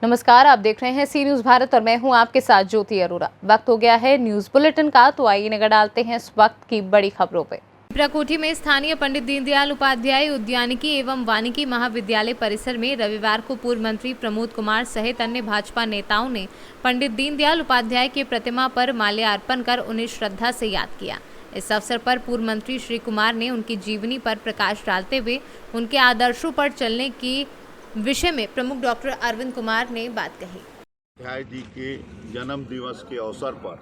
नमस्कार, आप देख रहे हैं सी न्यूज भारत और मैं हूं आपके साथ ज्योति अरोरा। वक्त हो गया है न्यूज बुलेटिन का, तो आइए नजर डालते हैं इस वक्त की बड़ी खबरों पे। पिपराकोठी में स्थानीय पंडित दीनदयाल उपाध्याय उद्यानिकी एवं वानिकी महाविद्यालय परिसर में रविवार को पूर्व मंत्री प्रमोद कुमार सहित अन्य भाजपा नेताओं ने पंडित दीनदयाल उपाध्याय की प्रतिमा पर माल्यार्पण कर उन्हें श्रद्धा से याद किया। इस अवसर पर पूर्व मंत्री श्री कुमार ने उनकी जीवनी पर प्रकाश डालते हुए उनके आदर्शों पर चलने की विषय में प्रमुख डॉक्टर अरविंद कुमार ने बात कही। उपाध्याय जी के जन्म दिवस के अवसर पर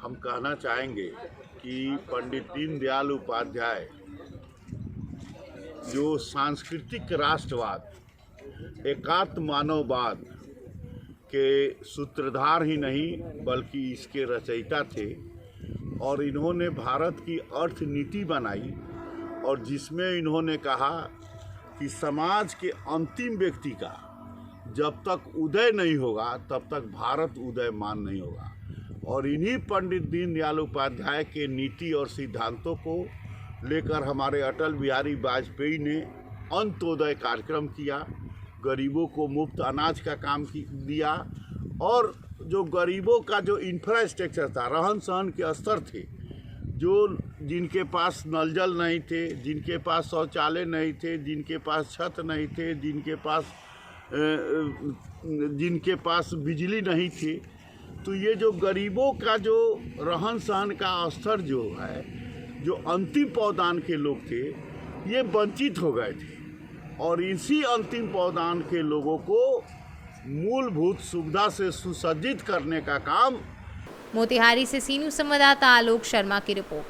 हम कहना चाहेंगे कि पंडित दीनदयाल उपाध्याय जो सांस्कृतिक राष्ट्रवाद, एकात्म मानववाद के सूत्रधार ही नहीं बल्कि इसके रचयिता थे और इन्होंने भारत की अर्थनीति बनाई और जिसमें इन्होंने कहा कि समाज के अंतिम व्यक्ति का जब तक उदय नहीं होगा तब तक भारत उदयमान नहीं होगा। और इन्हीं पंडित दीनदयाल उपाध्याय के नीति और सिद्धांतों को लेकर हमारे अटल बिहारी वाजपेयी ने अंत्योदय कार्यक्रम किया, गरीबों को मुफ्त अनाज का काम दिया और जो गरीबों का जो इंफ्रास्ट्रक्चर था, रहन सहन के स्तर थे, जो जिनके पास नल जल नहीं थे, जिनके पास शौचालय नहीं थे, जिनके पास छत नहीं थे, जिनके पास बिजली नहीं थी, तो ये जो गरीबों का जो रहन सहन का स्तर जो है, जो अंतिम पौदान के लोग थे, ये वंचित हो गए थे और इसी अंतिम पौदान के लोगों को मूलभूत सुविधा से सुसज्जित करने का काम। मोतिहारी से सी न्यूज संवाददाता आलोक शर्मा की रिपोर्ट।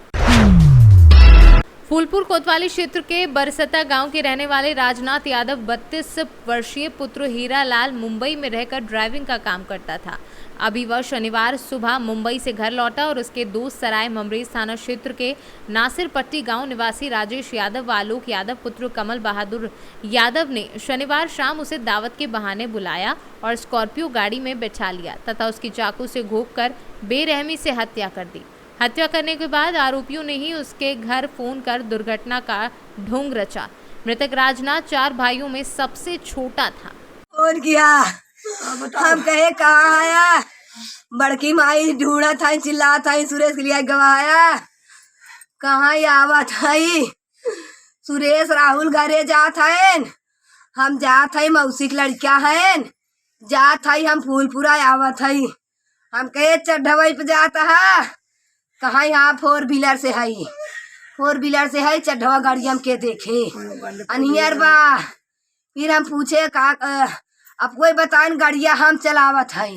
फूलपुर कोतवाली क्षेत्र के बरसता गांव के रहने वाले राजनाथ यादव 32 वर्षीय पुत्र हीरा लाल मुंबई में रहकर ड्राइविंग का काम करता था। अभी वह शनिवार सुबह मुंबई से घर लौटा और उसके दोस्त सराय ममरेज थाना क्षेत्र के नासिर पट्टी गांव निवासी राजेश यादव व आलोक यादव पुत्र कमल बहादुर यादव ने शनिवार शाम उसे दावत के बहाने बुलाया और स्कॉर्पियो गाड़ी में बैठा लिया तथा उसकी चाकू से घोंपकर बेरहमी से हत्या कर दी। हत्या करने के बाद आरोपियों ने ही उसके घर फोन कर दुर्घटना का ढोंग रचा। मृतक राजनाथ 4 भाइयों में सबसे छोटा था। फोन किया, हम कहे कहाँ आया, बड़की माई ढूंढा था, चिल्ला था, सुरेश के लिए गवाया कहाँ आवा था। सुरेश राहुल घरे जात है, हम जात है, मौसी की लड़किया है, जात है, हम फूलपुरा आवत है। हम कहे चढ़वई पे जाता है, कहाँ यहाँ 4 व्हीलर से है, 4 व्हीलर से है, चढ़वा गाड़ी हम के देखे अनियर बा। फिर हम पूछे का अब कोई बतान गाड़िया हम चलावत है,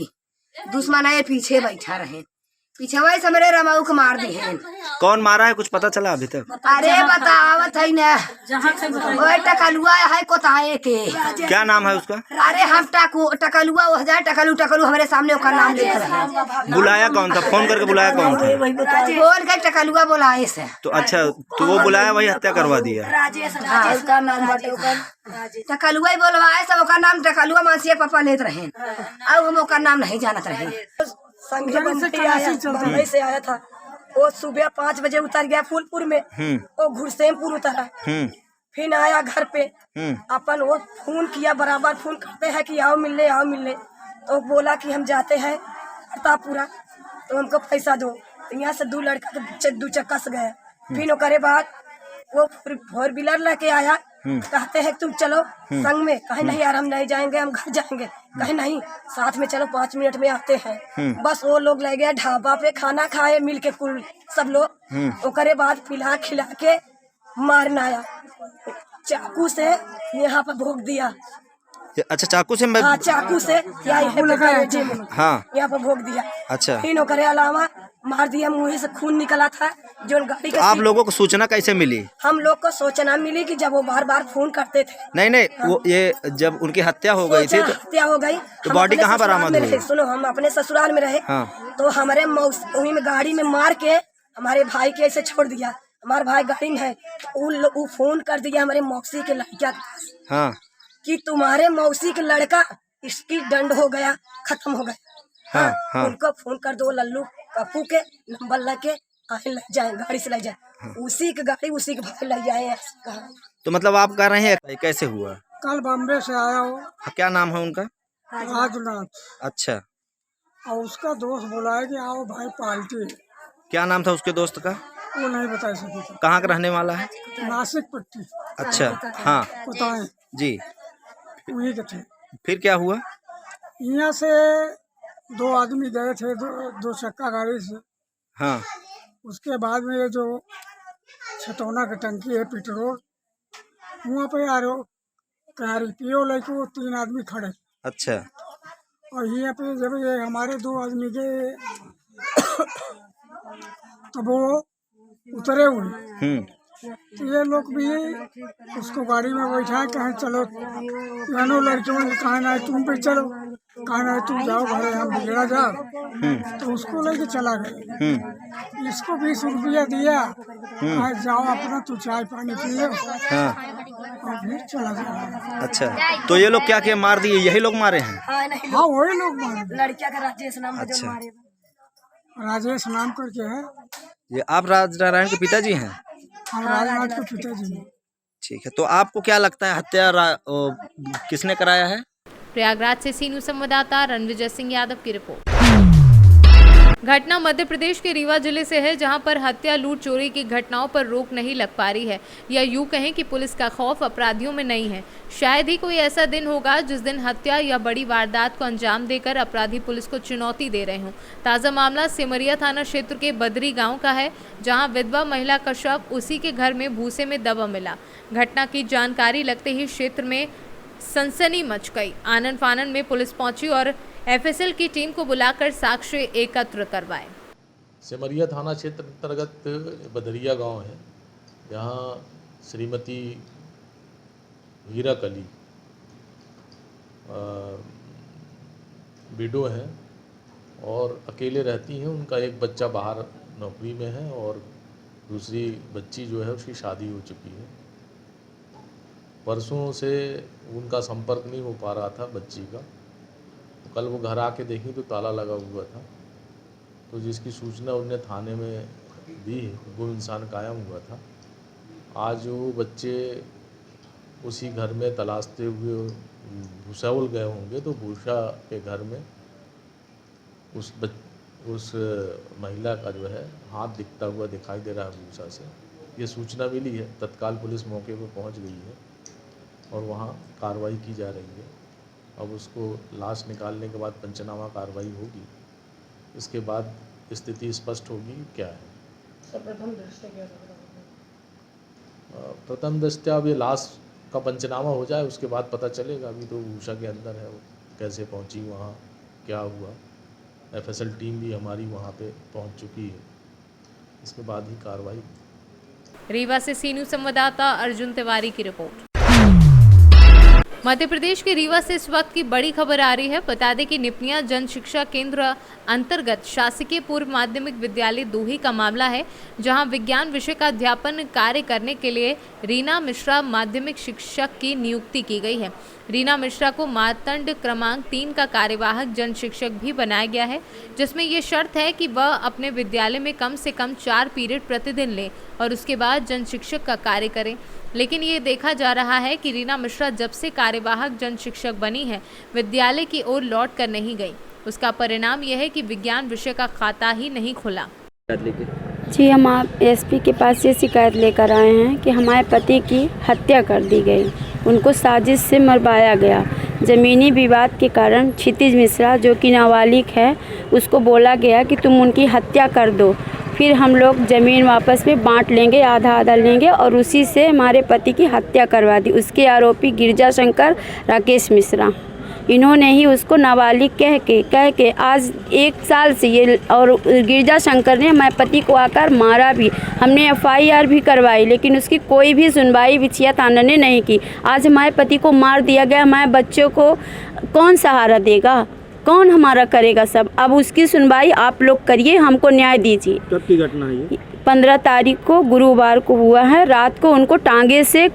दुश्मन है पीछे बैठा रहे, पीछे वही समरे रमाऊ को मार दी है। कौन मारा है कुछ पता चला अभी तक? अरे बतावत है न, वही टकलुआ है कोताए के। क्या नाम है उसका? अरे हम टकलुआ 1000 टकलू हमारे सामने उसका नाम लिख रहे। बुलाया कौन था? फोन करके बुलाया कौन था? फोन कर टकलुआ बुलाए से। तो अच्छा, तो वो बुलाया वही हत्या करवा दिया। टकलुआ बोलवाए सब, ओका नाम टकलुआ मानसिया पापा लेते रहे, अब हम ओका नाम नहीं जानत रहे। बम्बई से आया था, वो सुबह 5 बजे उतर गया फूलपुर में, वो घुड़सेमपुर उतरा, फिर आया घर पे, अपन वो फोन किया, बराबर फोन करते हैं कि आओ मिलने आओ मिलने, तो बोला कि हम जाते हैं प्रतापपुरा, तो हमको पैसा दो। यहाँ से 2 लड़का 2 चक्का से गया, फिर करे बाद वो 4 व्हीलर लेके आया, कहते हैं तुम चलो संग में, कहे नहीं यार हम नहीं जाएंगे, हम घर जाएंगे, कहे नहीं साथ में चलो 5 मिनट में आते हैं। बस वो लोग ले गए ढाबा पे, खाना खाए मिल के कुल सब लोग, वो करे बाद पिला खिला के मारना आया, चाकू से यहाँ पर भोग दिया। अच्छा, चाकू से? हाँ, चाकू से हाँ, यहाँ पर भोग दिया। अच्छा, फिर करे अलावा मार दिया, मुँह से खून निकला था जो गाड़ी का। आप लोगों को सूचना कैसे मिली? हम लोग को सूचना मिली कि जब वो बार फोन करते थे। नहीं वो ये जब उनकी हत्या हो गई थी, तो हत्या हो गई तो बॉडी कहाँ बरामद हुई? सुनो, हम अपने ससुराल में रहे, तो हमारे मौसी में गाड़ी में मार के हमारे भाई के ऐसे छोड़ दिया। हमारे भाई गाड़ी में है, वो फोन कर दिया हमारे मौसी के लड़का के पास कि तुम्हारे मौसी के लड़का इसकी दंड हो गया, खत्म हो गया। उनको फोन कर दो, लल्लू पप्पू के नंबर लेके ले जाए, गाड़ी से ले जाए, उसी की गाड़ी उसी के भाई ले जाए। तो मतलब आप कह रहे हैं कैसे हुआ? कल बॉम्बे से आया हो, क्या नाम है उनका? राजनाथ। अच्छा, और उसका दोस्त बुलाया कि आओ भाई पार्टी। क्या नाम था उसके दोस्त का? वो नहीं बता सके थे। कहाँ का रहने वाला है? नासिक पट्टी अच्छा, हाँ बताएं, जी। वही के थे। फिर क्या हुआ? यहाँ से 2 आदमी गए थे, दो चक्का गाड़ी से। हाँ, उसके बाद में ये जो छतौना की टंकी है पेट्रोल, वहाँ पे यार कारी पियो लेके वो 3 आदमी खड़े। अच्छा, और यहाँ पे जब ये हमारे 2 आदमी गए तब वो उतरे हुए, तो ये लोग भी उसको गाड़ी में बैठा कहें चलो, दोनों लड़कियों ने कहा ना तुम पे चलो, कहा ना तुम जाओ घरे, हम बिगड़ा जाओ। तो उसको लेके चला गए। इसको 20 रुपया दिया, कहा जाओ अपना तू चाय पानी पी लो, हाँ, और फिर चला जाओ। अच्छा। तो ये लोग क्या क्या मार दिए? यही लोग मारे हैं? हाँ वही लोग मारे। लड़किया का राजेश नाम अच्छा। मारे। राजेश नाम करके है। ये आप राजनारायण के पिताजी हैं? हम राजनाथ के पिताजी हैं। ठीक है, तो आपको क्या लगता है हत्या किसने कराया है? प्रयागराज से सी न्यूज़ संवाददाता रणविजय सिंह यादव की रिपोर्ट। घटना मध्य प्रदेश के रीवा जिले से है, जहां पर हत्या, लूट, चोरी की घटनाओं पर रोक नहीं लग पा रही है, या यूं कहें कि पुलिस का खौफ अपराधियों में नहीं है। शायद ही कोई ऐसा दिन होगा जिस दिन हत्या या बड़ी वारदात को अंजाम देकर अपराधी पुलिस को चुनौती दे रहे हों। ताज़ा मामला सिमरिया थाना क्षेत्र के बदरी गाँव का है, जहाँ विधवा महिला का शव उसी के घर में भूसे में दबा मिला। घटना की जानकारी लगते ही क्षेत्र में सनसनी मच गई। आनन फानन में पुलिस पहुंची और एफएसएल की टीम को बुलाकर साक्ष्य एकत्र करवाए। सिमरिया थाना क्षेत्र अंतर्गत बदरिया गांव है, यहाँ श्रीमती हीरा कली विडो हैं और अकेले रहती हैं। उनका एक बच्चा बाहर नौकरी में है और दूसरी बच्ची जो है उसकी शादी हो चुकी है। परसों से उनका संपर्क नहीं हो पा रहा था बच्ची का। तो कल वो घर आके देखी तो ताला लगा हुआ था, तो जिसकी सूचना उन्होंने थाने में दी, वो इंसान कायम हुआ था। आज वो बच्चे उसी घर में तलाशते हुए भूसावल गए होंगे, तो भूसा के घर में उस महिला का जो है हाथ दिखता हुआ दिखाई दे रहा है भूसा से। ये सूचना मिली है, तत्काल पुलिस मौके पर पहुंच गई है और वहाँ कार्रवाई की जा रही है। अब उसको लाश निकालने के बाद पंचनामा कार्रवाई होगी, इसके बाद स्थिति स्पष्ट होगी क्या है। प्रथम दृष्टया अब ये लाश का पंचनामा हो जाए उसके बाद पता चलेगा। अभी तो भूसा के अंदर है, वो कैसे पहुंची वहाँ, क्या हुआ। एफएसएल टीम भी हमारी वहाँ पे पहुँच चुकी है, इसके बाद ही कार्रवाई। रीवा से सी न्यूज़ संवाददाता अर्जुन तिवारी की रिपोर्ट। मध्य प्रदेश के रीवा से इस वक्त की बड़ी खबर आ रही है। बता दें कि निपनिया जन शिक्षा केंद्र अंतर्गत शासकीय पूर्व माध्यमिक विद्यालय दोही का मामला है, जहां विज्ञान विषय का अध्यापन कार्य करने के लिए रीना मिश्रा माध्यमिक शिक्षक की नियुक्ति की गई है। रीना मिश्रा को मानदंड क्रमांक 3 का कार्यवाहक जन शिक्षक भी बनाया गया है, जिसमें ये शर्त है कि वह अपने विद्यालय में कम से कम 4 पीरियड प्रतिदिन ले और उसके बाद जन शिक्षक का कार्य करें। लेकिन ये देखा जा रहा है कि रीना मिश्रा जब से कार्यवाहक जन शिक्षक बनी है, विद्यालय की ओर लौट कर नहीं गई। उसका परिणाम यह है कि विज्ञान विषय का खाता ही नहीं खुला। जी, हम आप एसपी के पास ये शिकायत लेकर आए हैं कि हमारे पति की हत्या कर दी गई, उनको साजिश से मरवाया गया। ज़मीनी विवाद के कारण क्षितिज मिश्रा जो कि नाबालिग है, उसको बोला गया कि तुम उनकी हत्या कर दो, फिर हम लोग ज़मीन वापस में बांट लेंगे, आधा आधा लेंगे, और उसी से हमारे पति की हत्या करवा दी। उसके आरोपी गिरजा शंकर, राकेश मिश्रा, इन्होंने ही उसको नाबालिग कह के आज 1 साल से ये, और गिरजा शंकर ने हमारे पति को आकर मारा भी। हमने FIR भी करवाई, लेकिन उसकी कोई भी सुनवाई बिछिया थाना ने नहीं की। आज हमारे पति को मार दिया गया, हमारे बच्चों को कौन सहारा देगा, कौन हमारा करेगा सब। अब उसकी सुनवाई आप लोग करिए, हमको न्याय दीजिए। कब की घटना है ये? 15 तारीख को गुरुवार को हुआ है। रात को उनको टांगे से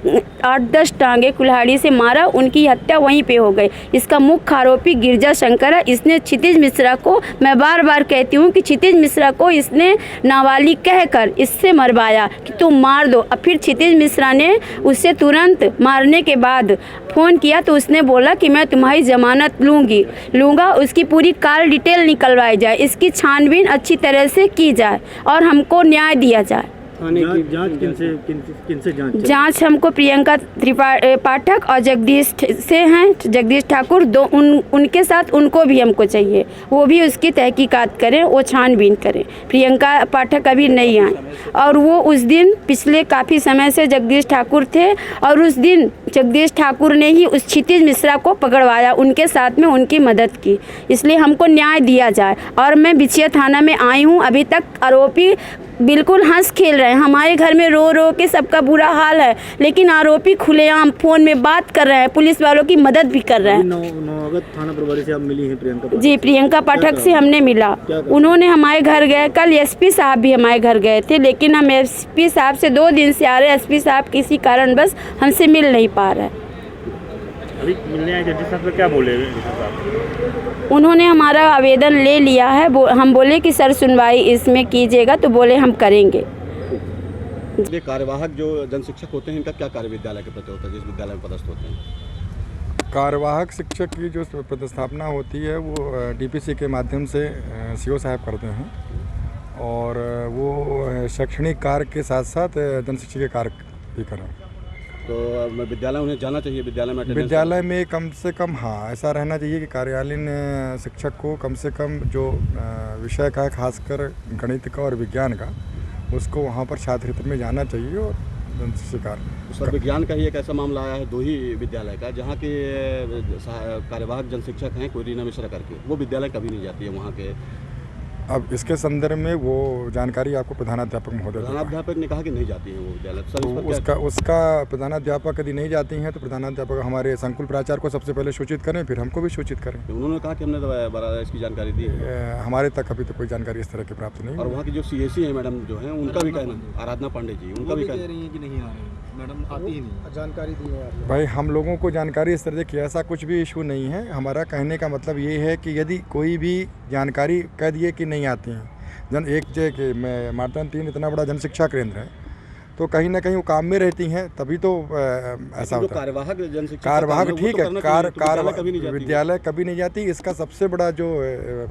8-10 टांगे कुल्हाड़ी से मारा, उनकी हत्या वहीं पे हो गई। इसका मुख्य आरोपी गिरजा शंकर है। इसने क्षितिज मिश्रा को, मैं बार बार कहती हूँ कि क्षितिज मिश्रा को इसने नाबालिग कहकर इससे मरवाया कि तुम मार दो। अब फिर क्षितिज मिश्रा ने उससे तुरंत मारने के बाद फ़ोन किया तो उसने बोला कि मैं तुम्हारी ज़मानत लूँगा, उसकी पूरी कॉल डिटेल निकलवाई जाए, इसकी छानबीन अच्छी तरह से की जाए और हमको न्याय दिया जाए। जांच हमको प्रियंका पाठक और जगदीश से हैं, जगदीश ठाकुर दो, उनके साथ उनको भी हमको चाहिए, वो भी उसकी तहकीकात करें, वो छानबीन करें। प्रियंका पाठक अभी नहीं आई और वो उस दिन पिछले काफ़ी समय से जगदीश ठाकुर थे और उस दिन जगदीश ठाकुर ने ही उस क्षितिज मिश्रा को पकड़वाया, उनके साथ में उनकी मदद की। इसलिए हमको न्याय दिया जाए। और मैं बिछिया थाना में आई हूँ, अभी तक आरोपी बिल्कुल हंस खेल रहे हैं। हमारे घर में रो रो के सबका बुरा हाल है, लेकिन आरोपी खुलेआम फ़ोन में बात कर रहे हैं, पुलिस वालों की मदद भी कर रहे हैं। नौगत थाना प्रभारी से आप मिली हैं प्रियंका? जी, प्रियंका पाठक से हमने मिला। उन्होंने हमारे घर गए, कल एसपी साहब भी हमारे घर गए थे, लेकिन हम एसपी साहब से 2 दिन से आ रहे हैं, एसपी साहब किसी कारण बस हमसे मिल नहीं पा रहे। अभी मिलने आए जज साहब क्या बोले? उन्होंने हमारा आवेदन ले लिया है। हम बोले कि सर सुनवाई इसमें कीजिएगा, तो बोले हम करेंगे। ये कार्यवाहक जो जन शिक्षक होते हैं, इनका क्या कार्य विद्यालय के प्रति होता है, जिस विद्यालय में पदस्थ होते हैं? कार्यवाहक शिक्षक की जो पदस्थापना होती है वो डीपीसी के माध्यम से सीओ साहब करते हैं और वो शैक्षणिक कार्य के साथ साथ जन शिक्षक के कार्य भी करें। तो विद्यालय उन्हें जाना चाहिए, विद्यालय में कम से कम, हाँ, ऐसा रहना चाहिए कि कार्यालयीन शिक्षक को कम से कम जो विषय का है, खासकर गणित का और विज्ञान का, उसको वहाँ पर छात्र हित में जाना चाहिए। और शिकार सर विज्ञान का ही एक ऐसा मामला आया है 2 ही विद्यालय का, जहाँ के कार्यवाहक जन शिक्षक हैं कोई रीना मिश्रा करके, वो विद्यालय कभी नहीं जाती है वहाँ के। अब इसके संदर्भ में वो जानकारी आपको प्रधानाध्यापक महोदय, प्रधानाध्यापक ने कहा कि नहीं जाती है वो विद्यालय। तो उसका प्रधानाध्यापक यदि नहीं जाती हैं तो प्रधानाध्यापक हमारे संकुल प्राचार्य को सबसे पहले सूचित करें, फिर हमको भी सूचित करें। उन्होंने कहा कि हमने इसकी जानकारी दी है। हमारे तक अभी तो कोई जानकारी इस तरह की प्राप्त नहीं। और वहाँ की जो CSC है मैडम जो है, उनका भी कहना, आराधना पांडे जी, उनका भी कहना कि नहीं आ रही मैडम, आती ही नहीं, जानकारी दी है भाई। हम लोगों को जानकारी इस तरह की ऐसा कुछ भी इशू नहीं है। हमारा कहने का मतलब ये है कि यदि कोई भी जानकारी कह दिए कि नहीं आती हैं, कि मैं मार्तन 3 इतना बड़ा जन शिक्षा केंद्र है, तो कहीं ना कहीं वो काम में रहती हैं, तभी तो ऐसा होता है। कार्यवाहक जन शिक्षा, कार्यवाहक ठीक है, विद्यालय कभी नहीं जाती। इसका सबसे बड़ा जो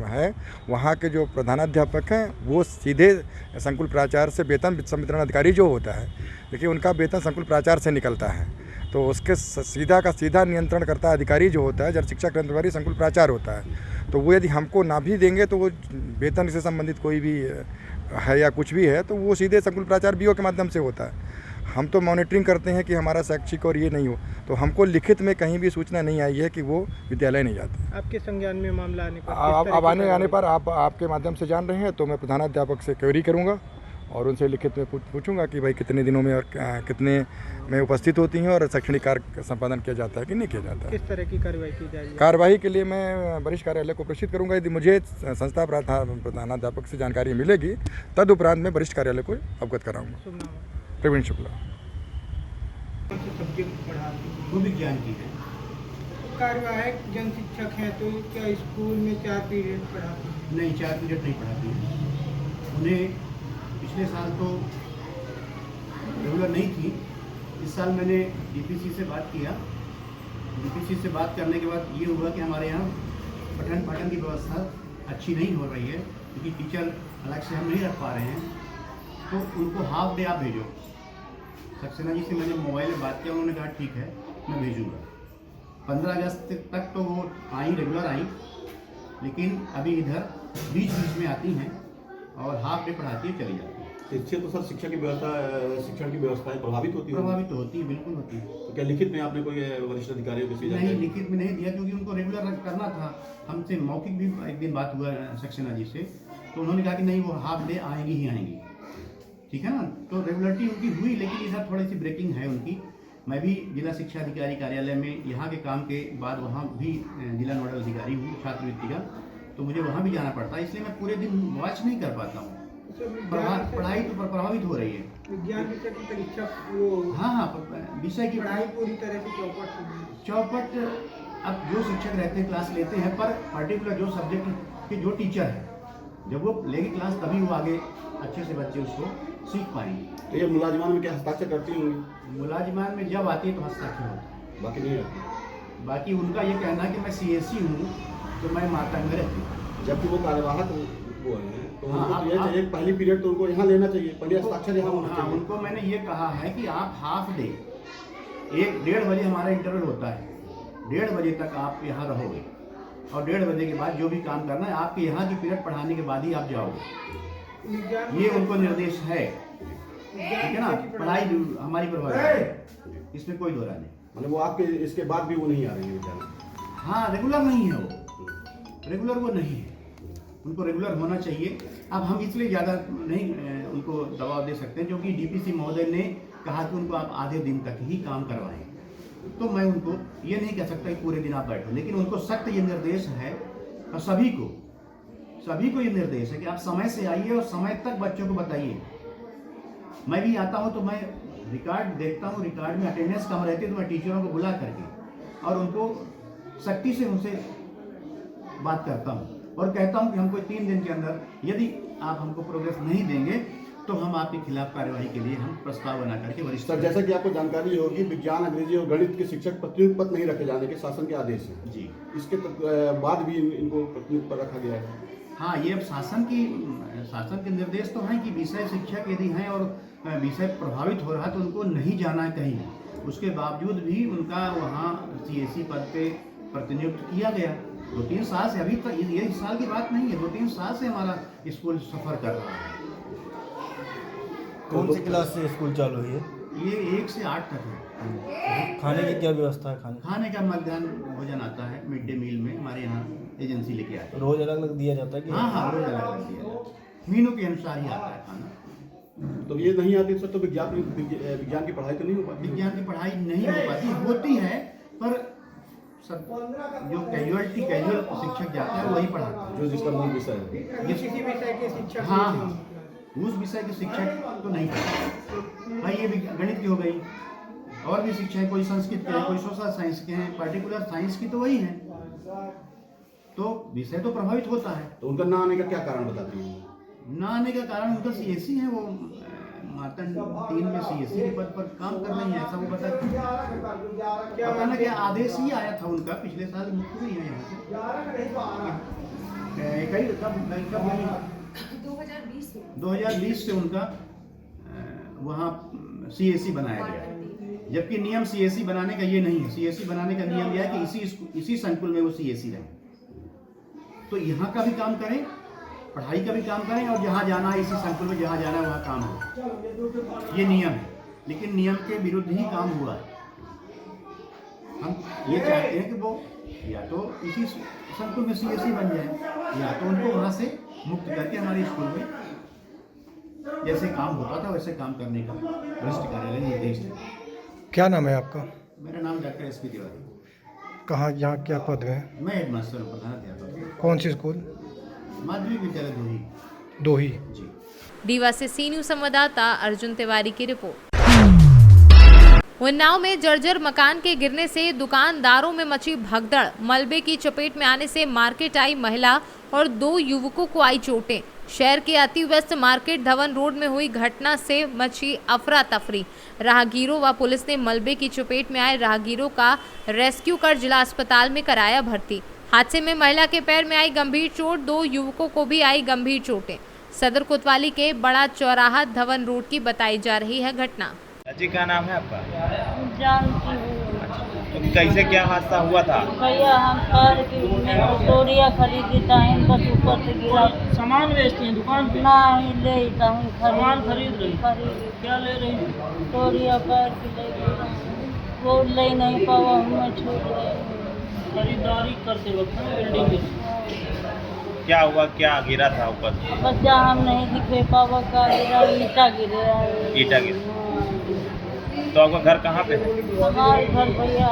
है, वहाँ के जो प्रधानाध्यापक हैं वो सीधे संकुल प्राचार्य से, वेतन संवितरण अधिकारी जो होता है, देखिए उनका वेतन संकुल प्राचार्य से निकलता है, तो उसके सीधा का सीधा नियंत्रण करता अधिकारी जो होता है, जन शिक्षा केंद्र प्रभारी संकुल प्राचार्य होता है। तो वो यदि हमको ना भी देंगे तो वो वेतन से संबंधित कोई भी है या कुछ भी है तो वो सीधे संकुल प्राचार्य BO के माध्यम से होता है। हम तो मॉनिटरिंग करते हैं कि हमारा शैक्षिक और ये नहीं हो, तो हमको लिखित में कहीं भी सूचना नहीं आई है कि वो विद्यालय नहीं जाते। आपके संज्ञान में मामला आने पर, अब आने पर आपके माध्यम से जान रहे हैं, तो मैं प्रधानाध्यापक से क्वेरी करूँगा और उनसे लिखित में पूछूंगा कि भाई कितने दिनों में और कितने में उपस्थित होती हैं और शैक्षणिक कार्य संपादन किया जाता है कि नहीं किया जाता है। किस तरह की कार्रवाई की जाएगी? कार्रवाई के लिए मैं वरिष्ठ कार्यालय को प्रेषित करूंगा। यदि मुझे संस्था प्रधानाध्यापक से जानकारी मिलेगी, तदुपरांत मैं वरिष्ठ कार्यालय को अवगत कराऊंगा। प्रवीण शुक्ला। विज्ञान की है, कार्यवाहक जन शिक्षक हैं, तो क्या स्कूल में 4 पीरियड पढ़ाते हैं? नहीं, 4 पीरियड नहीं पढ़ाती हैं। उन्हें पिछले साल तो रेगुलर नहीं थी, इस साल मैंने DPC से बात किया। DPC से बात करने के बाद ये हुआ कि हमारे यहाँ पठन पाठन की व्यवस्था अच्छी नहीं हो रही है, क्योंकि टीचर अलग से हम नहीं रख पा रहे हैं, तो उनको हाफ डे आप भेजो। सक्सेना जी से मैंने मोबाइल में बात किया, उन्होंने कहा ठीक है मैं भेजूँगा। 15 अगस्त तक तो वो आई, रेगुलर आई, लेकिन अभी इधर बीच बीच में आती हैं और हाफ डे पढ़ाती है, चली जाती है। इससे तो सर शिक्षा की व्यवस्था, शिक्षण की व्यवस्थाएं प्रभावित होती है? प्रभावित तो होती है, बिल्कुल होती है। तो क्या लिखित में आपने कोई वरिष्ठ अधिकारियों के नहीं, लिखित में नहीं दिया, क्योंकि उनको रेगुलर करना था। हमसे मौखिक भी एक दिन बात हुआ सक्सेना जी से, तो उन्होंने कहा कि नहीं वो हाफ डे आएंगी ही आएंगी, ठीक है ना। तो रेगुलरिटी उनकी हुई, लेकिन इधर थोड़ी सी ब्रेकिंग है उनकी। मैं भी जिला शिक्षा अधिकारी कार्यालय में यहाँ के काम के बाद वहाँ भी जिला नोडल अधिकारी हूँ छात्रवृत्ति का, तो मुझे वहाँ भी जाना पड़ता है, इसलिए मैं पूरे दिन वॉच नहीं कर पाता हूँ। पढ़ाई तो प्रभावित हो रही है। विज्ञान विषय की परीक्षा वो हाँ, विषय की पढ़ाई पूरी तरह से चौपट। अब जो शिक्षक रहते हैं क्लास लेते हैं, पर पर्टिकुलर जो सब्जेक्ट के जो टीचर है, जब वो लेगी क्लास तभी वो आगे अच्छे से बच्चे उसको सीख पाएंगे। तो ये मुलाजिमान में क्या हस्ताक्षर करती होंगी? मुलाजिमान में जब आती है तो हस्ताक्षर होता है, बाकी नहीं रहती। बाकी उनका ये कहना कि मैं CSE हूँ तो मैं मातंग में रहती हूँ। जबकि वो कार्यवाहक वो है, तो हाँ, उनको तो ये चाहिए पहली पीरियड तो उनको यहाँ लेना चाहिए, पहले हस्ताक्षर यहाँ होना चाहिए। उनको मैंने ये कहा है कि आप हाफ डे 1-1:30 बजे हमारा इंटरवल होता है, 1:30 बजे तक आप यहाँ रहोगे और 1:30 बजे के बाद जो भी काम करना है आपके यहाँ की पीरियड पढ़ाने के बाद ही आप जाओगे। ये उनको निर्देश है, ठीक है ना। पढ़ाई हमारी प्रभावित है, इसमें कोई दो राय नहीं। मतलब वो आपके इसके बाद भी वो नहीं आ रही है विद्यालय? हाँ, रेगुलर नहीं है वो, रेगुलर वो नहीं है, उनको रेगुलर होना चाहिए। अब हम इसलिए ज़्यादा नहीं उनको दबाव दे सकते हैं क्योंकि DPC महोदय ने कहा कि उनको आप आधे दिन तक ही काम करवाएं, तो मैं उनको ये नहीं कह सकता कि पूरे दिन आप बैठो, लेकिन उनको सख्त ये निर्देश है और सभी को ये निर्देश है कि आप समय से आइए और समय तक बच्चों को बताइए। मैं भी आता हूँ तो मैं रिकॉर्ड देखता हूँ, रिकॉर्ड में अटेंडेंस कम रहती है तो मैं टीचरों को बुला करके और उनको सख्ती से उनसे बात करता हूँ और कहता हूँ कि हमको 3 दिन के अंदर यदि आप हमको प्रोग्रेस नहीं देंगे तो हम आपके खिलाफ कार्यवाही के लिए हम प्रस्ताव बना करके वरिष्ठ। सर, जैसा कि आपको जानकारी होगी, विज्ञान, अंग्रेजी और गणित के शिक्षक प्रतिनियुक्त पद नहीं रखे जाने के शासन के आदेश हैं जी। इसके बाद भी इनको प्रतिनियुक्त पर रखा गया है। हाँ, ये अब शासन के निर्देश तो हैं कि विषय शिक्षक यदि हैं और विषय प्रभावित हो रहा है तो उनको नहीं जाना है कहीं, उसके बावजूद भी उनका वहाँ CSE पद पे प्रतिनियुक्त किया गया। 2-3 साल से, अभी तक ये इस साल की बात नहीं है, 2-3 साल से हमारा स्कूल सफ़र कर रहा है। कौन सी क्लास से स्कूल चालू हुई है? ये 1 से 8 तक है। खाने की क्या व्यवस्था है? खाने का मध्याह्न भोजन आता है मिड डे मील में, हमारे यहाँ एजेंसी लेके आती है। रोज अलग अलग दिया जाता है कि? हाँ, रोज अलग अलग दिया जाता है, मीनू के अनुसार ही आता है खाना। तो ये नहीं आती सर, तो विज्ञान की पढ़ाई तो नहीं हो पाती? विज्ञान की पढ़ाई नहीं हो पाती, होती है पर सब जो कैजुअल शिक्षक जाते हैं वही पढ़ाते हैं, जो जिसका मूल विषय है। किसी विषय के शिक्षक हाँ, उस विषय के शिक्षक तो नहीं पढ़ाते भाई। ये गणित की हो गई, और भी शिक्षा है, कोई संस्कृत के हैं, कोई सोशल साइंस के हैं, पर्टिकुलर साइंस की तो वही है, तो विषय तो प्रभावित होता है। तो उनका ना आने का क्या कारण बताती हैं? ना आने का कारण उनका CSE है, वो मातंग 3 में CSE के पद पर काम कर रही है, ऐसा वो बताया। क्या आदेश ही आया था उनका, पिछले साल मुक्त हुई है यहाँ से। 2020 से उनका वहाँ CSE बनाया गया है, जबकि नियम CSE बनाने का ये नहीं है। CSE बनाने का नियम यह है कि इसी संकुल में वो CSE रहे, तो यहाँ का भी काम करें, पढ़ाई का भी काम करें, और जहाँ जाना है इसी संकुल में जहाँ जाना है वहाँ काम हो, ये नियम है। लेकिन नियम के विरुद्ध ही काम हुआ है। हम ये चाहते हैं कि वो या तो इसी संकुल में CSE बन जाए, या तो उनको वहाँ से मुक्त करके हमारे स्कूल में जैसे काम होता था वैसे काम करने का वरिष्ठ कार्यालय निर्देश है। क्या नाम है आपका? मेरा नाम डॉक्टर SP तिवारी। कहाँ, यहाँ क्या पद है? मैं हेडमास्टर हूँ, प्रधानाध्यापक। कौन सी स्कूल? माध्यमिक विद्यालय दोही जी। रीवा से सी न्यूज़ संवाददाता अर्जुन तिवारी की रिपोर्ट। उन्नाव में जर्जर मकान के गिरने से दुकानदारों में मची भगदड़। मलबे की चपेट में आने से मार्केट आई महिला और 2 युवकों को आई चोटें। शहर के अति व्यस्त मार्केट धवन रोड में हुई घटना से मची अफरा तफरी। राहगीरों व पुलिस ने मलबे की चपेट में आए राहगीरों का रेस्क्यू कर जिला अस्पताल में कराया भर्ती। हादसे में महिला के पैर में आई गंभीर चोट, 2 युवकों को भी आई गंभीर चोटें। सदर कोतवाली के बड़ा चौराहा धवन रोड की बताई जा रही है घटना। जी, क्या नाम है आपका? जानती हूँ। तो कैसे क्या हादसा हुआ था? भैया हम कार की तोड़िया खरीदी टाइम बस ऊपर से गिरा। सामान बेचती हैं दुकान पे? ना ही ले हूँ, सामान खरीद रही? क्या ले रही? तोड़िया पैर की ले वो ले नहीं पावा, मैं छूट गई। खरीदारी करते वक्त बिल्डिंग में क्या हुआ, क्या गिरा था ऊपर? बच्चा हम नहीं दिखे पावा, का गिरा, ईटा गिरा। ईटा गिरा। तो आपका घर कहाँ पे है? हमारे घर भैया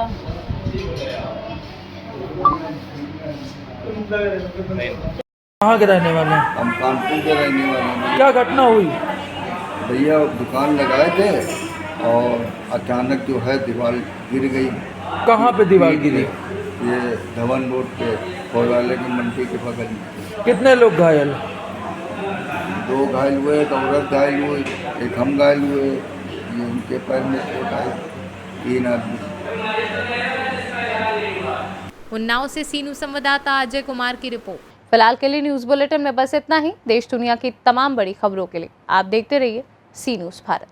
कहाँ के रहने वाले हैं? हम कानपुर के रहने वाले हैं। क्या घटना हुई? भैया दुकान लगाए थे और अचानक जो है दीवार गिर गई। कहाँ पे दीवार गिरी? ये धवन रोड पे फौवाले की मंडी के बगल में। कितने लोग घायल? 2 घायल हुए, एक औरत घायल हुई, एक हम घायल हुए, ये उनके पैर में चोट आई, 3 आदमी। उन्नाव से सीनू संवाददाता अजय कुमार की रिपोर्ट। फिलहाल के लिए न्यूज़ बुलेटिन में बस इतना ही। देश दुनिया की तमाम बड़ी खबरों के लिए आप देखते रहिए सी न्यूज़ भारत।